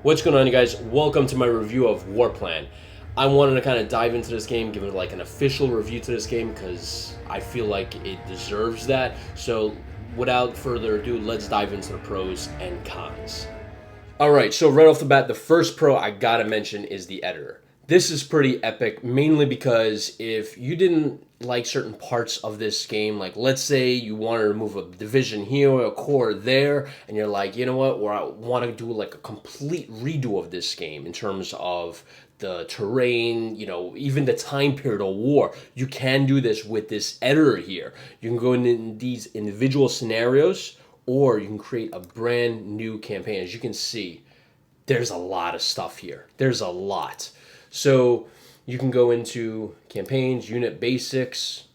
What's going on, you guys? Welcome to my review of WarPlan. I wanted to kind of dive into this game, give it like an official review to this game because I feel like it deserves that. So without further ado, let's dive into the pros and cons. Alright, so right off the bat, the first pro I gotta mention is the editor. This is pretty epic, mainly because if you didn't like certain parts of this game, like let's say you wanted to move a division here or a core there, and you're like, you know what, or I want to do like a complete redo of this game in terms of the terrain, you know, even the time period of war, you can do this with this editor here. You can go in these individual scenarios, or you can create a brand new campaign. As you can see, there's a lot of stuff here. There's a lot. So you can go into campaigns, unit basics,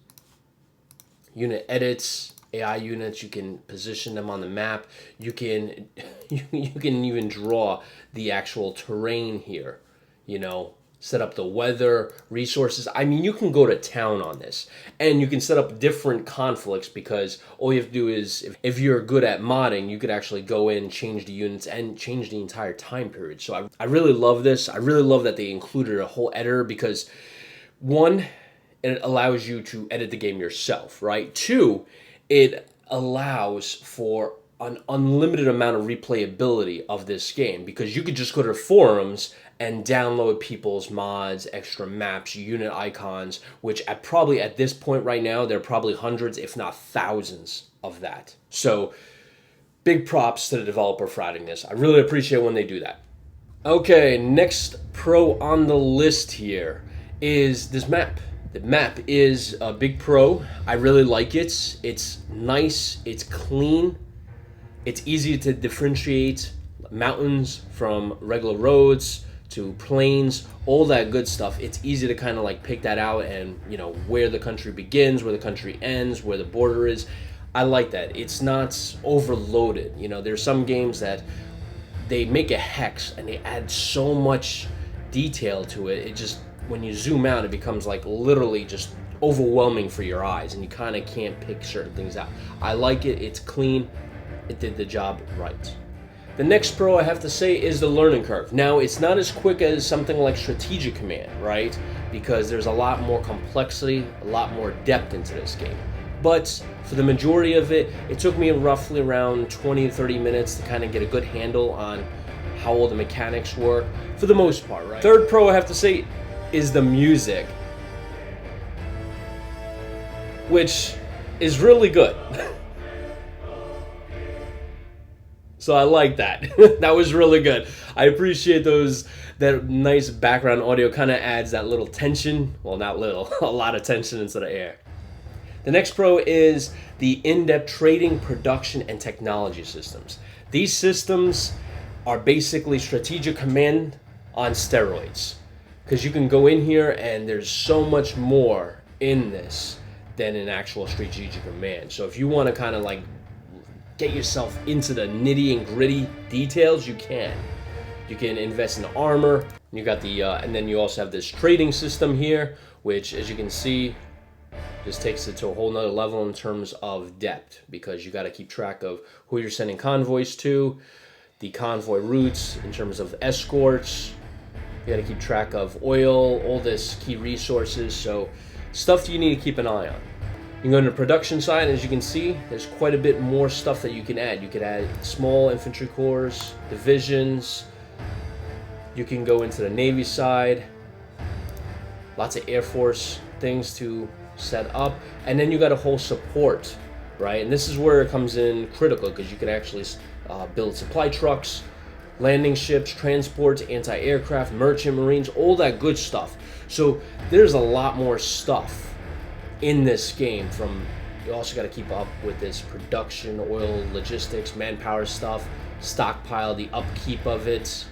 unit edits, AI units. You can position them on the map. You can even draw the actual terrain here. You know, set up the weather, resources. I mean, you can go to town on this, and you can set up different conflicts because all you have to do is, if you're good at modding, you could actually go in, change the units, and change the entire time period. So I really love this. I really love that they included a whole editor because, one, it allows you to edit the game yourself, right? Two, it allows for an unlimited amount of replayability of this game because you could just go to the forums and download people's mods, extra maps, unit icons, which probably at this point right now, there are probably hundreds, if not thousands of that. So big props to the developer for adding this. I really appreciate when they do that. Okay, next pro on the list here is this map. The map is a big pro. I really like it. It's nice, it's clean, it's easy to differentiate mountains from regular roads to plains, all that good stuff. It's easy to kind of like pick that out and, you know, where the country begins, where the country ends, where the border is. I like that. It's not overloaded. You know, there's some games that they make a hex and they add so much detail to it. It just, when you zoom out, it becomes like literally just overwhelming for your eyes and you kind of can't pick certain things out. I like it. It's clean. It did the job right. The next pro I have to say is the learning curve. Now, it's not as quick as something like Strategic Command, right? Because there's a lot more complexity, a lot more depth into this game. But for the majority of it, it took me roughly around 20 to 30 minutes to kind of get a good handle on how all the mechanics work, for the most part, right? Third pro I have to say is the music, which is really good. So I like that. That was really good. I appreciate that nice background audio kind of adds that little tension. Well, not little, a lot of tension into the air. The next pro is the in-depth trading, production, and technology systems. These systems are basically Strategic Command on steroids. Because you can go in here and there's so much more in this than in actual Strategic Command. So if you want to kind of like get yourself into the nitty and gritty details, you can. You can invest in armor. You got the and then you also have this trading system here, which, as you can see, just takes it to a whole nother level in terms of depth, because you got to keep track of who you're sending convoys to, the convoy routes in terms of escorts. You got to keep track of oil, all this key resources. So stuff you need to keep an eye on. You can go to the production side, as you can see, there's quite a bit more stuff that you can add. You could add small infantry corps, divisions. You can go into the Navy side. Lots of Air Force things to set up. And then you got a whole support, right? And this is where it comes in critical, because you can actually build supply trucks, landing ships, transports, anti-aircraft, merchant marines, all that good stuff. So there's a lot more stuff in this game. You also got to keep up with this production, oil, logistics, manpower stuff, stockpile, the upkeep of it,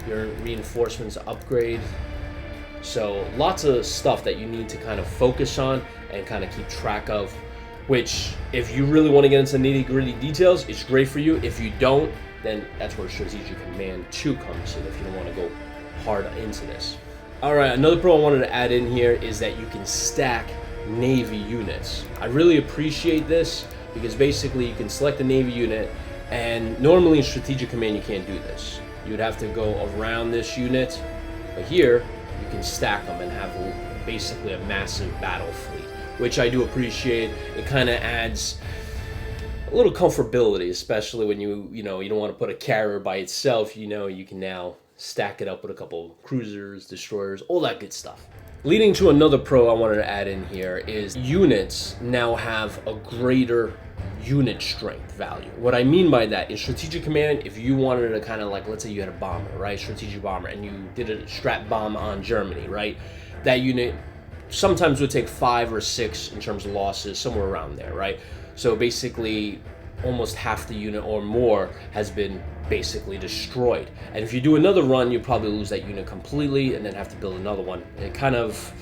your reinforcements upgrade. So lots of stuff that you need to kind of focus on and kind of keep track of, which if you really want to get into nitty gritty details, it's great for you. If you don't, then that's where Strategic Command 2 comes in, if you don't want to go hard into this. Alright, another pro I wanted to add in here is that you can stack Navy units. I really appreciate this because basically you can select a Navy unit, and normally in Strategic Command you can't do this. you'd have to go around this unit, but here you can stack them and have basically a massive battle fleet, which I do appreciate. It kind of adds a little comfortability, especially when you don't want to put a carrier by itself. You can now stack it up with a couple cruisers, destroyers, all that good stuff. Leading to another pro I wanted to add in here is units now have a greater unit strength value. What I mean by that is strategic command, if you wanted to kind of like, let's say you had a bomber, right? Strategic bomber, and you did a strat bomb on Germany, right? That unit sometimes would take 5 or 6 in terms of losses, somewhere around there, right? So basically almost half the unit or more has been basically destroyed. And if you do another run, you probably lose that unit completely and then have to build another one. It kind of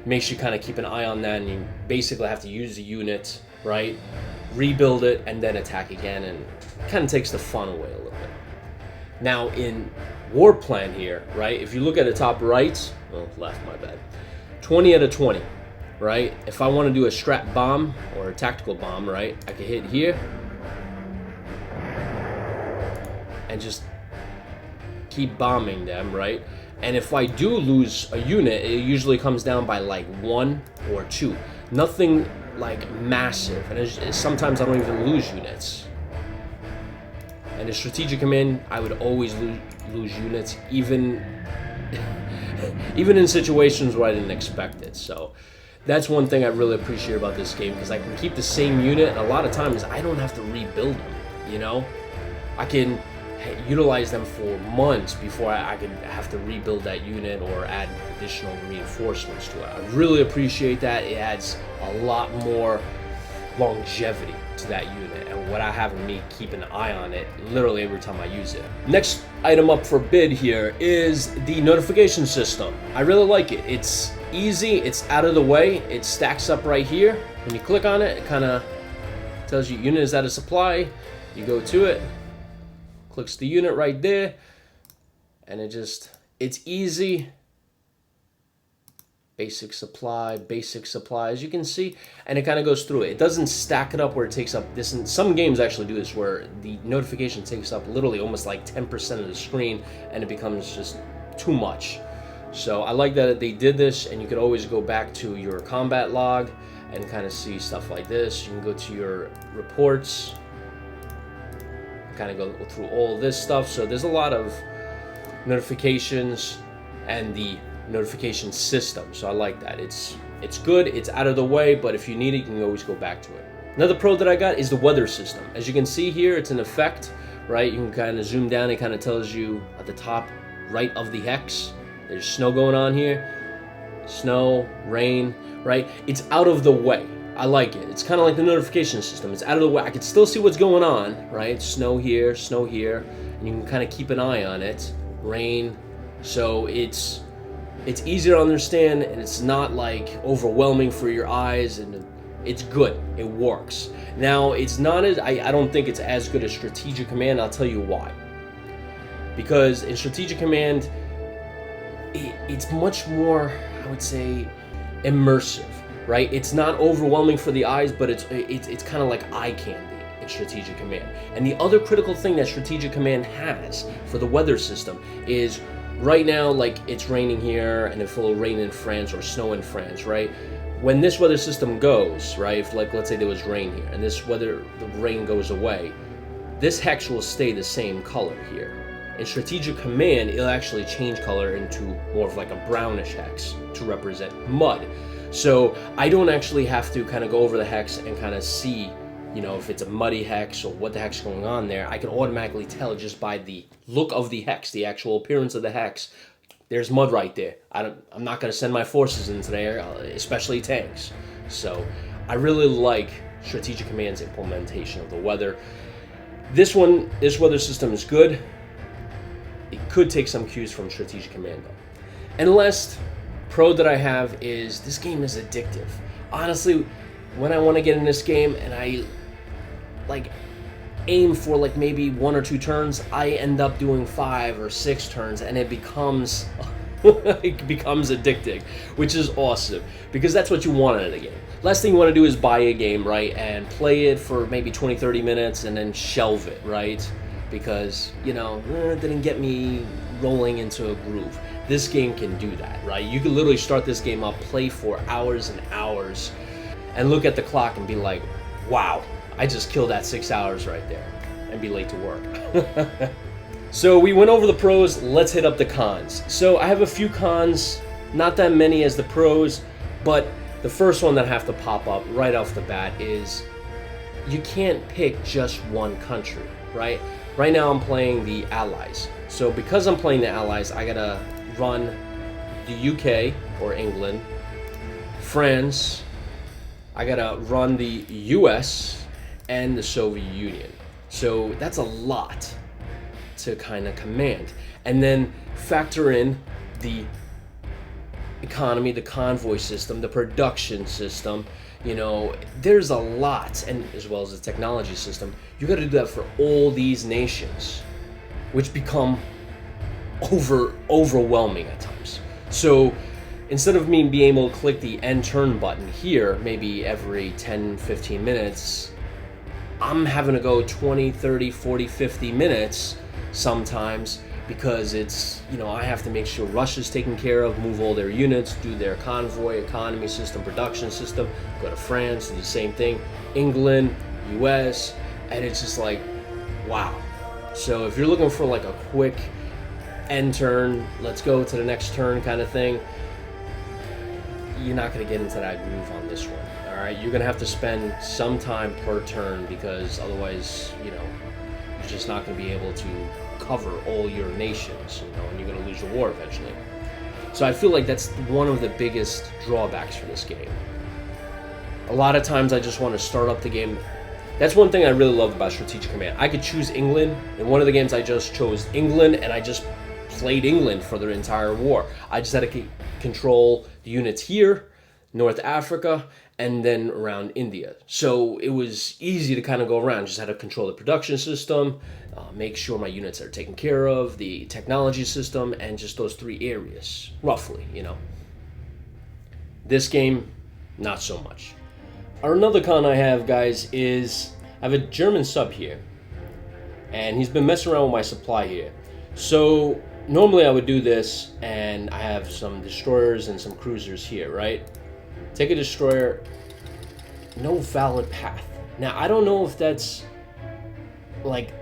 makes you kind of keep an eye on that, and you basically have to use the unit, right? Rebuild it and then attack again, and kind of takes the fun away a little bit. Now in WarPlan here, right? If you look at the top right, well, left, my bad. 20 out of 20, right? If I want to do a strat bomb or a tactical bomb, right? I can hit here and just keep bombing them, right? And if I do lose a unit, it usually comes down by like 1 or 2. Nothing like massive, and sometimes I don't even lose units. And the strategic command, I would always lose units, even in situations where I didn't expect it. So that's one thing I really appreciate about this game, because I can keep the same unit, and a lot of times I don't have to rebuild them. I can utilize them for months before I can have to rebuild that unit or add additional reinforcements to it. I really appreciate that. It adds a lot more longevity to that unit, and without having me keep an eye on it literally every time I use it. Next item up for bid here is the notification system. I really like it. It's easy, it's out of the way, it stacks up right here. When you click on it, it kind of tells you unit is out of supply. You go to it, clicks the unit right there, and it's easy. Basic supply, as you can see, and it kind of goes through it. It doesn't stack it up where it takes up this. And some games actually do this, where the notification takes up literally almost like 10% of the screen, and it becomes just too much. So I like that they did this, and you could always go back to your combat log and kind of see stuff like this. You can go to your reports, kind of go through all this stuff. So there's a lot of notifications and the notification system, so I like that. It's good, it's out of the way, but if you need it, you can always go back to it. Another pro that I got is the weather system. As you can see here, it's an effect, right? You can kind of zoom down, it kind of tells you at the top right of the hex, there's snow going on here, snow, rain, right? It's out of the way. I like it. It's kind of like the notification system. It's out of the way. I can still see what's going on, right? Snow here, and you can kind of keep an eye on it. Rain, so it's easier to understand, and it's not like overwhelming for your eyes, and it's good. It works. Now, it's not as I don't think it's as good as strategic command. I'll tell you why. Because in strategic command, it's much more, I would say, immersive, right? It's not overwhelming for the eyes, but it's kind of like eye candy in strategic command. And the other critical thing that strategic command has for the weather system is, right now, like, it's raining here, and if it'll rain in France or snow in France, right? When this weather system goes, right, if, like, let's say there was rain here, and the rain goes away, this hex will stay the same color here. In strategic command, it'll actually change color into more of like a brownish hex to represent mud. So I don't actually have to kind of go over the hex and kind of see, if it's a muddy hex or what the heck's going on there. I can automatically tell just by the look of the hex, the actual appearance of the hex. There's mud right there. I'm not going to send my forces into there, especially tanks. So I really like strategic command's implementation of the weather. This weather system is good. It could take some cues from strategic command though. And the last pro that I have is this game is addictive. Honestly, when I want to get in this game and I aim for maybe 1 or 2 turns, I end up doing 5 or 6 turns, and it becomes addicting, which is awesome, because that's what you want in a game. Last thing you want to do is buy a game, right, and play it for maybe 20-30 minutes and then shelve it, right? because, it didn't get me rolling into a groove. This game can do that, right? You can literally start this game up, play for hours and hours, and look at the clock and be like, wow, I just killed that 6 hours right there, and be late to work. So we went over the pros, let's hit up the cons. So I have a few cons, not that many as the pros, but the first one that I have to pop up right off the bat is you can't pick just one country, right? Right now I'm playing the Allies. So because I'm playing the Allies, I gotta run the UK or England, France, I gotta run the US, and the Soviet Union. So that's a lot to kind of command. And then factor in the economy, the convoy system, the production system. There's a lot, and as well as the technology system. You got to do that for all these nations, which become overwhelming at times. So instead of me being able to click the end turn button here maybe every 10-15 minutes, I'm having to go 20, 30, 40, 50 minutes sometimes, because it's, I have to make sure Russia's taken care of, move all their units, do their convoy, economy system, production system, go to France, do the same thing, England, US, and it's just like, wow. So if you're looking for like a quick end turn, let's go to the next turn kind of thing, you're not going to get into that groove on this one. All right, you're going to have to spend some time per turn, because otherwise, you're just not going to be able to cover all your nations, and you're going to lose the war eventually. So I feel like that's one of the biggest drawbacks for this game. A lot of times I just want to start up the game. That's one thing I really love about Strategic Command. I could choose England. In one of the games I just chose England, and I just played England for their entire war. I just had to control the units here, North Africa, and then around India. So it was easy to kind of go around. Just had to control the production system, make sure my units are taken care of, the technology system, and just those three areas, roughly, This game, not so much. Another con I have, guys, is I have a German sub here, and he's been messing around with my supply here. So normally I would do this, and I have some destroyers and some cruisers here, right? Take a destroyer, no valid path. Now, I don't know if that's like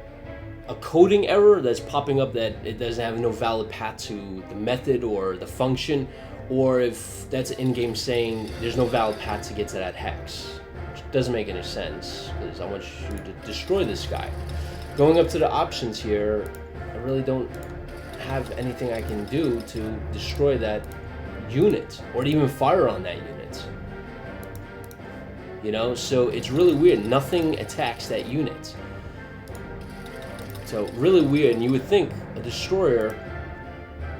a coding error that's popping up that it doesn't have no valid path to the method or the function, or if that's in-game saying there's no valid path to get to that hex. Which doesn't make any sense, because I want you to destroy this guy. Going up to the options here, I really don't have anything I can do to destroy that unit, or to even fire on that unit. So it's really weird. Nothing attacks that unit. So really weird, and you would think a destroyer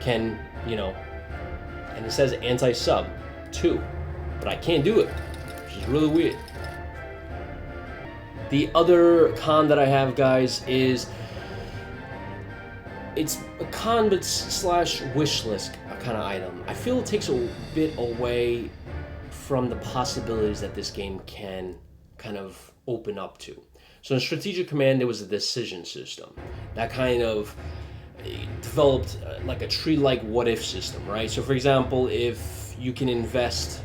can, and it says anti-sub too, but I can't do it, which is really weird. The other con that I have, guys, is it's a con but slash wish list kind of item. I feel it takes a bit away from the possibilities that this game can kind of open up to. So in Strategic Command, there was a decision system that kind of developed like a tree-like what-if system, right? So for example, if you can invest,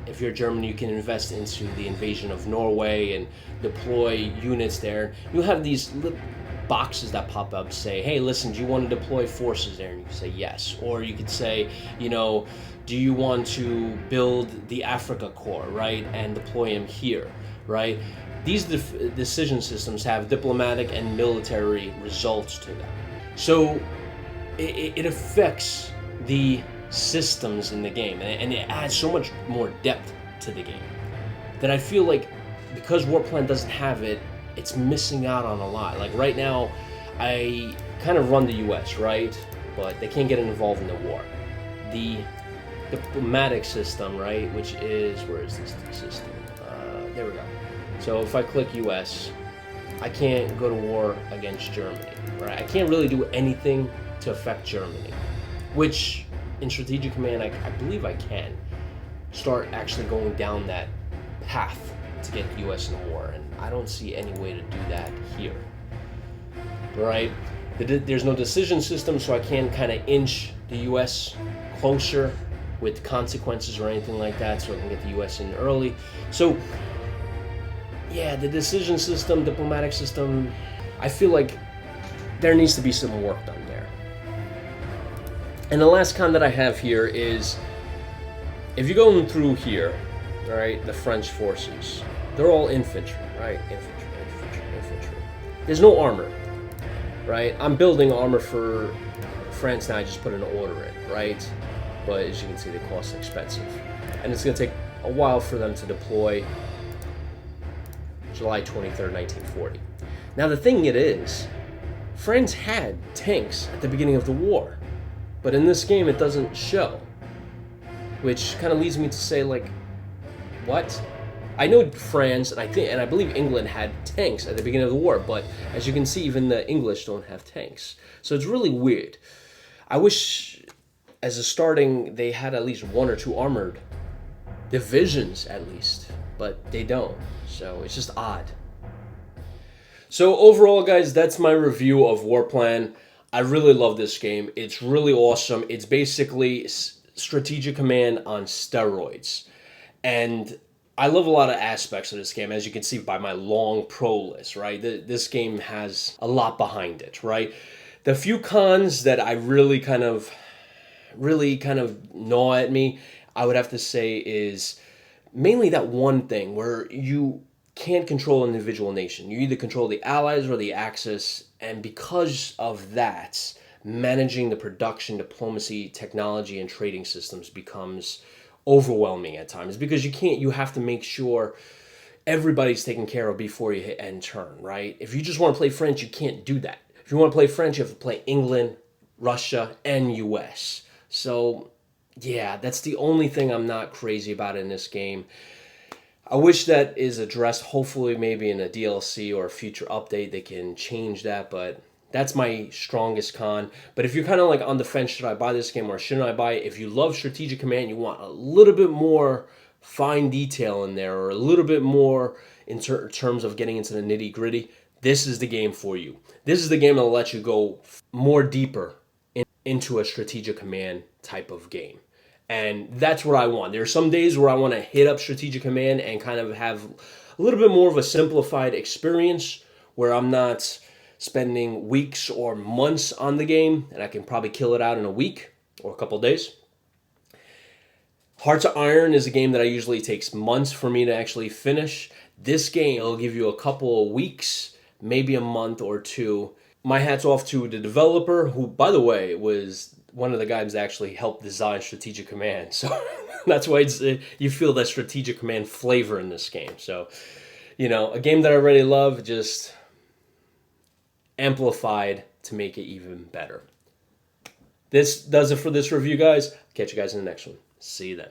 if you're German, you can invest into the invasion of Norway and deploy units there. You'll have these little boxes that pop up say, hey, listen, do you want to deploy forces there? And you can say yes. Or you could say, do you want to build the Africa Corps, right, and deploy him here, right? These decision systems have diplomatic and military results to them. So it affects the systems in the game, and it adds so much more depth to the game that I feel like because WarPlan doesn't have it, it's missing out on a lot. Like right now, I kind of run the US, right? But they can't get involved in the war. The diplomatic system, right, which is, where is this system? There we go. So if I click US, I can't go to war against Germany, right? I can't really do anything to affect Germany, which in Strategic Command, I believe I can start actually going down that path to get the US in the war, and I don't see any way to do that here. right? There's no decision system, so I can't kind of inch the U.S. closer with consequences or anything like that, so I can get the U.S. in early. So, yeah, the decision system, diplomatic system, I feel like there needs to be some work done there. And the last con that I have here is, if you're going through here, all right, the French forces, they're all infantry, right? Infantry. There's no armor, right? I'm building armor for France now. I just put an order in, right? But as you can see, the cost expensive. And it's going to take a while for them to deploy. July 23rd, 1940. Now the thing it is, France had tanks at the beginning of the war. But in this game, it doesn't show. Which kind of leads me to say, like, what? I know France, and I believe England had tanks at the beginning of the war, but as you can see, even the English don't have tanks. So it's really weird. I wish, as a starting, they had at least 1 or 2 armored divisions, at least. But they don't, so it's just odd. So overall, guys, that's my review of WarPlan. I really love this game. It's really awesome. It's basically strategic command on steroids. And I love a lot of aspects of this game, as you can see by my long pro list, right? This game has a lot behind it, right? The few cons that I really kind of gnaw at me, I would have to say is mainly that one thing where you can't control an individual nation. You either control the Allies or the Axis, and because of that, managing the production, diplomacy, technology, and trading systems becomes overwhelming at times, because you have to make sure everybody's taken care of before you hit end turn, right? If you just want to play French, you can't do that. If you want to play French, you have to play England, Russia, and US. So, yeah, that's the only thing I'm not crazy about in this game. I wish that is addressed, hopefully maybe in a DLC or a future update they can change that, but that's my strongest con. But if you're kind of like on the fence, should I buy this game or shouldn't I buy it? If you love strategic command, you want a little bit more fine detail in there, or a little bit more in terms of getting into the nitty gritty, this is the game for you. This is the game that'll let you go more deeper into a strategic command type of game. And that's what I want. There are some days where I want to hit up strategic command and kind of have a little bit more of a simplified experience where I'm not spending weeks or months on the game, and I can probably kill it out in a week or a couple days. Hearts of Iron is a game that I usually takes months for me to actually finish. This game will give you a couple of weeks, maybe a month or two. My hat's off to the developer, who, by the way, was one of the guys that actually helped design Strategic Command. So that's why you feel that Strategic Command flavor in this game. So, you know, a game that I already love, just amplified to make it even better. This does it for this review, guys. Catch you guys in the next one. See you then.